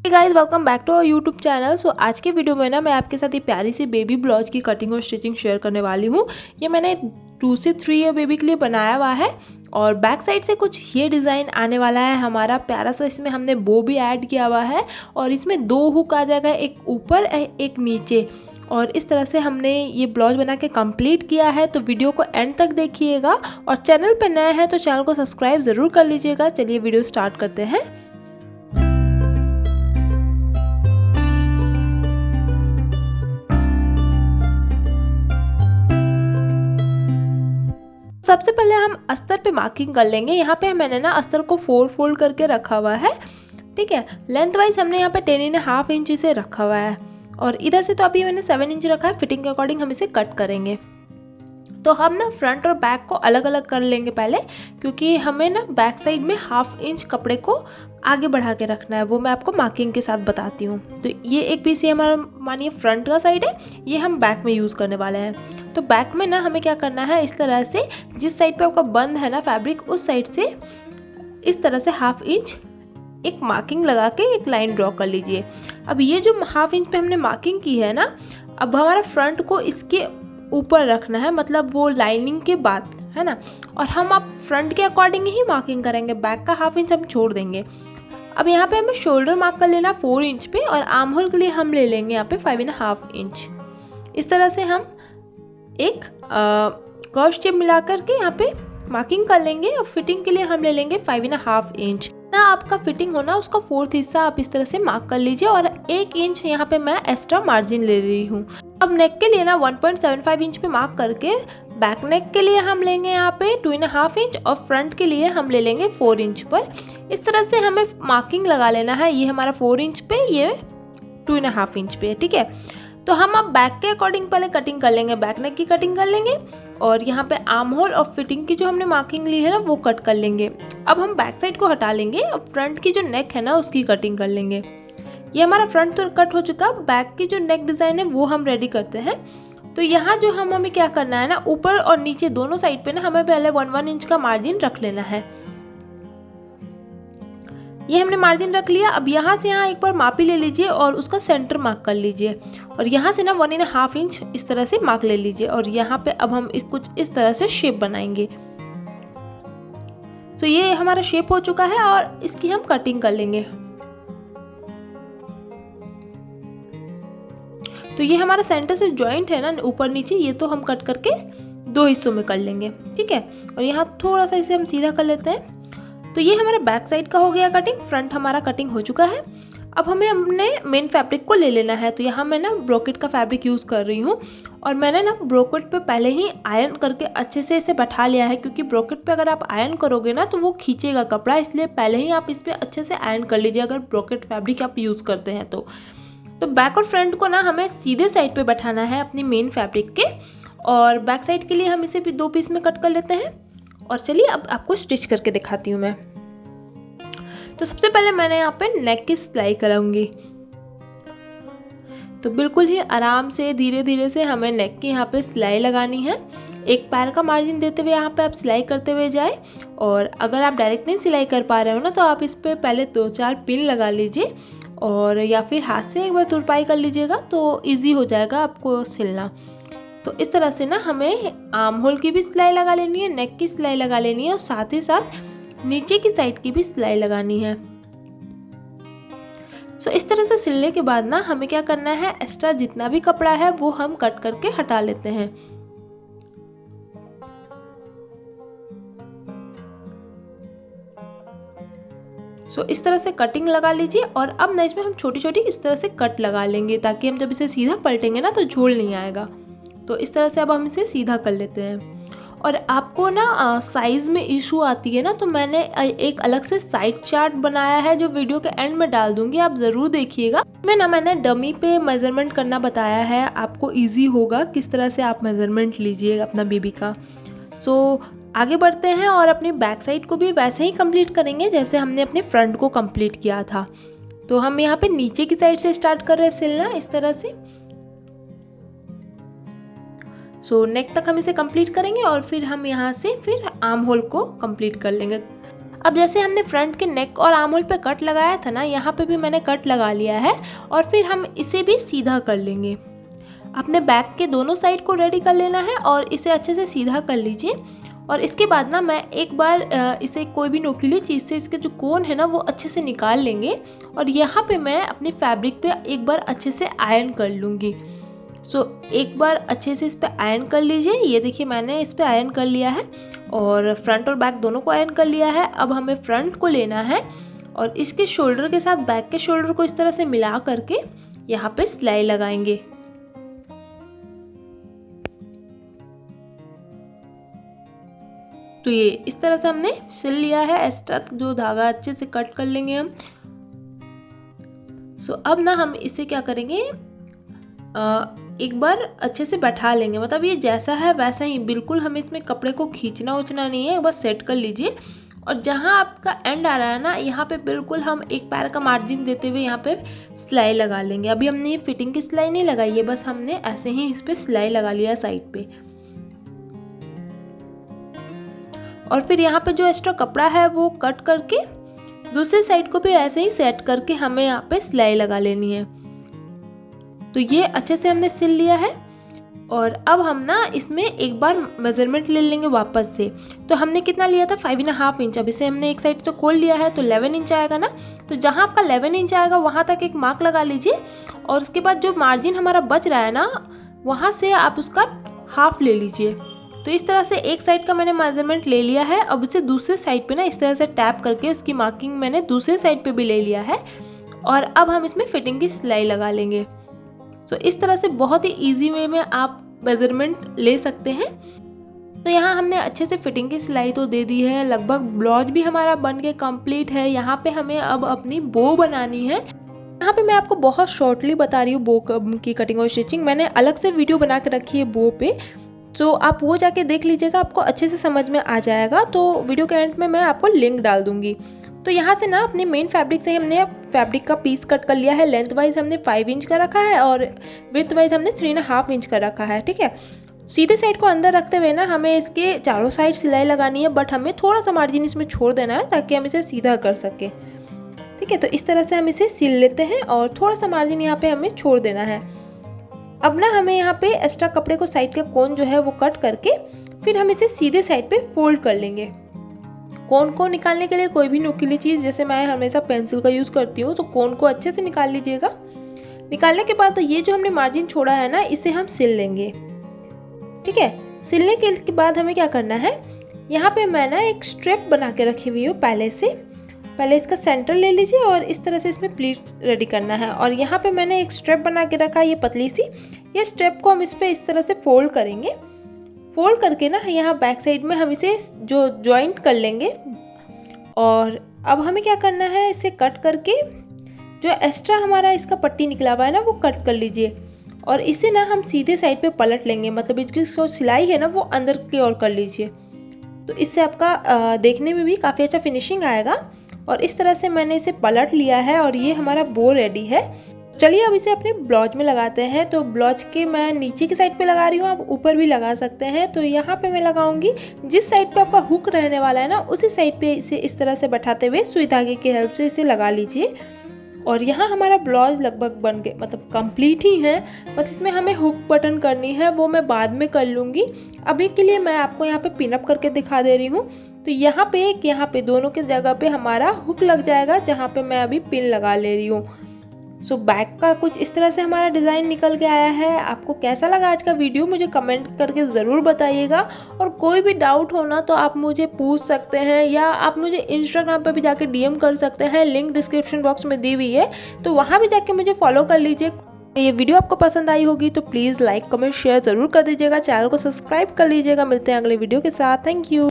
Guys welcome back to our YouTube channel. So आज के video में ना मैं आपके साथ ये प्यारी सी बेबी ब्लाउज की कटिंग और स्टिचिंग शेयर करने वाली हूँ। ये मैंने 2 से 3 ईयर बेबी के लिए बनाया हुआ है और बैक साइड से कुछ ये डिज़ाइन आने वाला है हमारा प्यारा सा। इसमें हमने बो भी ऐड किया हुआ है और इसमें 2 हुक आ जाएगा, एक ऊपर एक नीचे। और इस तरह से हमने ये ब्लाउज बना के कंप्लीट किया है। तो वीडियो को एंड तक देखिएगा और चैनल पर नए हैं तो चैनल को सब्सक्राइब ज़रूर कर लीजिएगा। चलिए वीडियो स्टार्ट करते हैं। सबसे पहले हम अस्तर पे मार्किंग कर लेंगे। यहाँ पे मैंने ना अस्तर को 4 फोल्ड करके रखा हुआ है, ठीक है। लेंथ वाइज हमने यहाँ पे 10.5 इंच से रखा हुआ है और इधर से तो अभी मैंने 7 इंच रखा है। फिटिंग के अकॉर्डिंग हम इसे कट करेंगे। तो हम ना फ्रंट और बैक को अलग अलग कर लेंगे पहले, क्योंकि हमें ना बैक साइड में 1/2 इंच कपड़े को आगे बढ़ा के रखना है। वो मैं आपको मार्किंग के साथ बताती हूँ। तो ये एक पीस ये हमारा मानिए फ्रंट का साइड है, ये हम बैक में यूज़ करने वाले हैं। तो बैक में ना हमें क्या करना है, इस तरह से जिस साइड पे आपका बंद है ना फैब्रिक, उस साइड से इस तरह से 1/2 इंच एक मार्किंग लगा के एक लाइन ड्रॉ कर लीजिए। अब ये जो 1/2 इंच पे हमने मार्किंग की है ना, अब हमारा फ्रंट को इसके ऊपर रखना है, मतलब वो लाइनिंग के बाद, है ना। और हम अब फ्रंट के अकॉर्डिंग ही मार्किंग करेंगे, बैक का 1/2 इंच हम छोड़ देंगे। अब यहाँ पे हमें शोल्डर मार्क कर लेना 4 इंच पे और आर्म होल के लिए हम ले लेंगे यहाँ पे 5.5 इंच। इस तरह से हम एक कर्व शेप मिला करके यहाँ पे मार्किंग कर लेंगे और फिटिंग के लिए हम ले लेंगे 5.5 इंच। ना आपका फिटिंग होना उसका 4th हिस्सा आप इस तरह से मार्क कर लीजिए और 1 इंच यहाँ पे मैं एक्स्ट्रा मार्जिन ले रही हूँ। अब नेक के लिए ना 1.75 इंच पे मार्क करके बैक नेक के लिए हम लेंगे यहाँ पे 2.5 इंच और फ्रंट के लिए हम ले लेंगे 4 इंच पर। इस तरह से हमें मार्किंग लगा लेना है। ये हमारा 4 इंच पे, ये 2.5 इंच पे, ठीक है। तो हम अब बैक के अकॉर्डिंग पहले कटिंग कर लेंगे, बैक नेक की कटिंग कर लेंगे और यहाँ पे आर्म होल और फिटिंग की जो हमने मार्किंग ली है ना वो कट कर लेंगे। अब हम बैक साइड को हटा लेंगे और फ्रंट की जो नेक है ना उसकी कटिंग कर लेंगे। ये हमारा फ्रंट तो कट हो चुका, बैक की जो नेक डिज़ाइन है वो हम रेडी करते हैं। तो यहाँ जो हमें क्या करना है ना, ऊपर और नीचे दोनों साइड पे ना हमें पहले 1 इंच का मार्जिन रख लेना है। ये हमने मार्जिन रख लिया। अब यहाँ से यहाँ एक बार मापी ले लीजिए और उसका सेंटर मार्क कर लीजिए और यहाँ से ना 1.5 इंच इस तरह से मार्क ले लीजिए और यहाँ पे अब हम कुछ इस तरह से शेप बनाएंगे। तो ये हमारा शेप हो चुका है और इसकी हम कटिंग कर लेंगे। तो ये हमारा सेंटर से जॉइंट है ना ऊपर नीचे, ये तो हम कट करके 2 हिस्सों में कर लेंगे, ठीक है। और यहाँ थोड़ा सा इसे हम सीधा कर लेते हैं। तो ये हमारा बैक साइड का हो गया कटिंग, फ्रंट हमारा कटिंग हो चुका है। अब हमें अपने मेन फैब्रिक को ले लेना है। तो यहाँ मैं ना ब्रोकेट का फैब्रिक यूज़ कर रही हूँ और मैंने ना ब्रोकेट पे पहले ही आयरन करके अच्छे से इसे बैठा लिया है, क्योंकि ब्रोकेट पे अगर आप आयरन करोगे ना तो वो खींचेगा कपड़ा, इसलिए पहले ही आप इस पर अच्छे से आयरन कर लीजिए अगर ब्रोकेट फैब्रिक आप यूज़ करते हैं तो। बैक और फ्रंट को ना हमें सीधे साइड पे बैठाना है अपनी मेन फैब्रिक के, और बैक साइड के लिए हम इसे भी 2 पीस में कट कर लेते हैं। और चलिए अब आपको स्टिच करके दिखाती हूँ मैं। तो सबसे पहले मैंने यहाँ पे नेक की सिलाई कराऊंगी। तो बिल्कुल ही आराम से धीरे धीरे से हमें नेक की यहाँ पे सिलाई लगानी है। एक पैर का मार्जिन देते हुए यहाँ पे आप सिलाई करते हुए जाए, और अगर आप डायरेक्ट नहीं सिलाई कर पा रहे हो ना तो आप इस पे पहले 2-4 पिन लगा लीजिए और या फिर हाथ से एक बार तुरपाई कर लीजिएगा तो इजी हो जाएगा आपको सिलना। तो इस तरह से ना हमें आर्म होल की भी सिलाई लगा लेनी है, नेक की सिलाई लगा लेनी है और साथ ही साथ नीचे की साइड की भी सिलाई लगानी है। सो इस तरह से सिलने के बाद ना हमें क्या करना है, एक्स्ट्रा जितना भी कपड़ा है वो हम कट करके हटा लेते हैं। सो इस तरह से कटिंग लगा लीजिए और अब ना इसमें हम छोटी छोटी इस तरह से कट लगा लेंगे, ताकि हम जब इसे सीधा पलटेंगे ना तो झोल नहीं आएगा। तो इस तरह से अब हम इसे सीधा कर लेते हैं। और आपको ना साइज़ में इशू आती है ना, तो मैंने एक अलग से साइड चार्ट बनाया है जो वीडियो के एंड में डाल दूंगी, आप ज़रूर देखिएगा। मैंने डमी पे मेज़रमेंट करना बताया है, आपको इजी होगा किस तरह से आप मेज़रमेंट लीजिए अपना बेबी का। सो आगे बढ़ते हैं और अपनी बैक साइड को भी वैसे ही कंप्लीट करेंगे जैसे हमने अपने फ्रंट को कंप्लीट किया था। तो हम यहाँ पे नीचे की साइड से स्टार्ट कर रहे हैं सिलना इस तरह से। नेक तक हम इसे कंप्लीट करेंगे और फिर हम यहाँ से फिर आर्म होल को कंप्लीट कर लेंगे। अब जैसे हमने फ्रंट के नेक और आर्म होल पे कट लगाया था ना, यहाँ पे भी मैंने कट लगा लिया है और फिर हम इसे भी सीधा कर लेंगे। अपने बैक के दोनों साइड को रेडी कर लेना है और इसे अच्छे से सीधा कर लीजिए। और इसके बाद ना मैं एक बार इसे कोई भी नोकीली चीज़ से इसके जो कोन है ना वो अच्छे से निकाल लेंगे और यहाँ पे मैं अपनी फैब्रिक पे एक बार अच्छे से आयरन कर लूँगी। एक बार अच्छे से इस पर आयरन कर लीजिए। ये देखिए मैंने इस पर आयरन कर लिया है और फ्रंट और बैक दोनों को आयरन कर लिया है। अब हमें फ्रंट को लेना है और इसके शोल्डर के साथ बैक के शोल्डर को इस तरह से मिला करके यहाँ पे सिलाई लगाएंगे। तो ये इस तरह से हमने सिल लिया है। एक्स्ट्रा जो धागा अच्छे से कट कर लेंगे हम। अब ना हम इसे क्या करेंगे, एक बार अच्छे से बैठा लेंगे। मतलब ये जैसा है वैसा ही, बिल्कुल हमें इसमें कपड़े को खींचना उचना नहीं है, बस सेट कर लीजिए। और जहाँ आपका एंड आ रहा है ना, यहाँ पे बिल्कुल हम एक पैर का मार्जिन देते हुए यहाँ पे सिलाई लगा लेंगे। अभी हमने ये फिटिंग की सिलाई नहीं लगाई है, बस हमने ऐसे ही इस पे सिलाई लगा लिया है साइड पे। और फिर यहाँ पे जो एक्स्ट्रा कपड़ा है वो कट करके दूसरी साइड को भी ऐसे ही सेट करके हमें यहाँ पे सिलाई लगा लेनी है। तो ये अच्छे से हमने सिल लिया है और अब हम ना इसमें एक बार मेजरमेंट ले लेंगे वापस से। तो हमने कितना लिया था, 5.5 इंच। अब इसे हमने एक साइड से खोल लिया है तो 11 इंच आएगा ना। तो जहाँ आपका 11 इंच आएगा वहाँ तक एक मार्क लगा लीजिए और उसके बाद जो मार्जिन हमारा बच रहा है ना, वहाँ से आप उसका हाफ ले लीजिए। तो इस तरह से एक साइड का मैंने मेजरमेंट ले लिया है। अब उसे दूसरे साइड पे ना इस तरह से टैप करके उसकी मार्किंग मैंने दूसरे साइड पे भी ले लिया है और अब हम इसमें फिटिंग की सिलाई लगा लेंगे। इस तरह से बहुत ही इजी वे में आप मेजरमेंट ले सकते हैं। तो यहाँ हमने अच्छे से फिटिंग की सिलाई तो दे दी है, लगभग ब्लाउज भी हमारा बन के कंप्लीट है। यहाँ पे हमें अब अपनी बो बनानी है। यहाँ पे मैं आपको बहुत शॉर्टली बता रही हूँ बो की कटिंग और स्टिचिंग। मैंने अलग से वीडियो बना के रखी है बो पे, तो आप वो जाके देख लीजिएगा, आपको अच्छे से समझ में आ जाएगा। तो वीडियो के एंड में मैं आपको लिंक डाल दूंगी। तो यहाँ से ना अपने मेन फैब्रिक से हमने फैब्रिक का पीस कट कर लिया है। लेंथ वाइज हमने 5 इंच का रखा है और विड्थ वाइज हमने 3.5 इंच का रखा है। ठीक है, सीधे साइड को अंदर रखते हुए ना हमें इसके चारों साइड सिलाई लगानी है, बट हमें थोड़ा सा मार्जिन इसमें छोड़ देना है ताकि हम इसे सीधा कर सकें। ठीक है, तो इस तरह से हम इसे सिल लेते हैं और थोड़ा सा मार्जिन यहाँ पे हमें छोड़ देना है। अब ना हमें यहाँ पे एक्स्ट्रा कपड़े को साइड का कोन जो है वो कट करके फिर हम इसे सीधे साइड पे फोल्ड कर लेंगे। कोन को निकालने के लिए कोई भी नुकीली चीज़, जैसे मैं हमेशा पेंसिल का यूज़ करती हूँ, तो कोन को अच्छे से निकाल लीजिएगा। निकालने के बाद ये जो हमने मार्जिन छोड़ा है ना, इसे हम सिल लेंगे। ठीक है, सिलने के बाद हमें क्या करना है, यहाँ पे मैं ना एक स्ट्रिप बना के रखी हुई हूँ पहले से। पहले इसका सेंटर ले लीजिए और इस तरह से इसमें प्लीट्स रेडी करना है। और यहाँ पे मैंने एक स्ट्रिप बना के रखा है, ये पतली सी। ये स्ट्रिप को हम इस पे इस तरह से फोल्ड करेंगे। फोल्ड करके ना यहाँ बैक साइड में हम इसे जो जॉइंट कर लेंगे। और अब हमें क्या करना है, इसे कट करके जो एक्स्ट्रा हमारा इसका पट्टी निकला हुआ है ना, वो कट कर लीजिए और इसे ना हम सीधे साइड पे पलट लेंगे। मतलब इसकी जो सिलाई है ना वो अंदर की ओर कर लीजिए, तो इससे आपका देखने में भी काफ़ी अच्छा फिनिशिंग आएगा। और इस तरह से मैंने इसे पलट लिया है और ये हमारा बो रेडी है। चलिए अब इसे अपने ब्लाउज में लगाते हैं। तो ब्लाउज के मैं नीचे की साइड पे लगा रही हूँ, आप ऊपर भी लगा सकते हैं। तो यहाँ पे मैं लगाऊंगी जिस साइड पे आपका हुक रहने वाला है ना, उसी साइड पे इसे इस तरह से बैठाते हुए सुई धागे की हेल्प से इसे लगा लीजिए। और यहाँ हमारा ब्लाउज लगभग बन के मतलब कंप्लीट ही है। बस इसमें हमें हुक बटन करनी है, वो मैं बाद में कर लूँगी। अभी के लिए मैं आपको यहाँ पे पिन अप करके दिखा दे रही हूँ। तो यहाँ पे दोनों के जगह पे हमारा हुक लग जाएगा, जहाँ पे मैं अभी पिन लगा ले रही हूँ। बैक का कुछ इस तरह से हमारा डिज़ाइन निकल के आया है। आपको कैसा लगा आज का वीडियो, मुझे कमेंट करके ज़रूर बताइएगा। और कोई भी डाउट हो ना तो आप मुझे पूछ सकते हैं, या आप मुझे इंस्टाग्राम पर भी जाके DM कर सकते हैं। लिंक डिस्क्रिप्शन बॉक्स में दी हुई है, तो वहाँ भी जाके मुझे फॉलो कर लीजिए। ये वीडियो आपको पसंद आई होगी तो प्लीज़ लाइक कमेंट शेयर ज़रूर कर दीजिएगा। चैनल को सब्सक्राइब कर लीजिएगा। मिलते हैं अगले वीडियो के साथ। Thank you.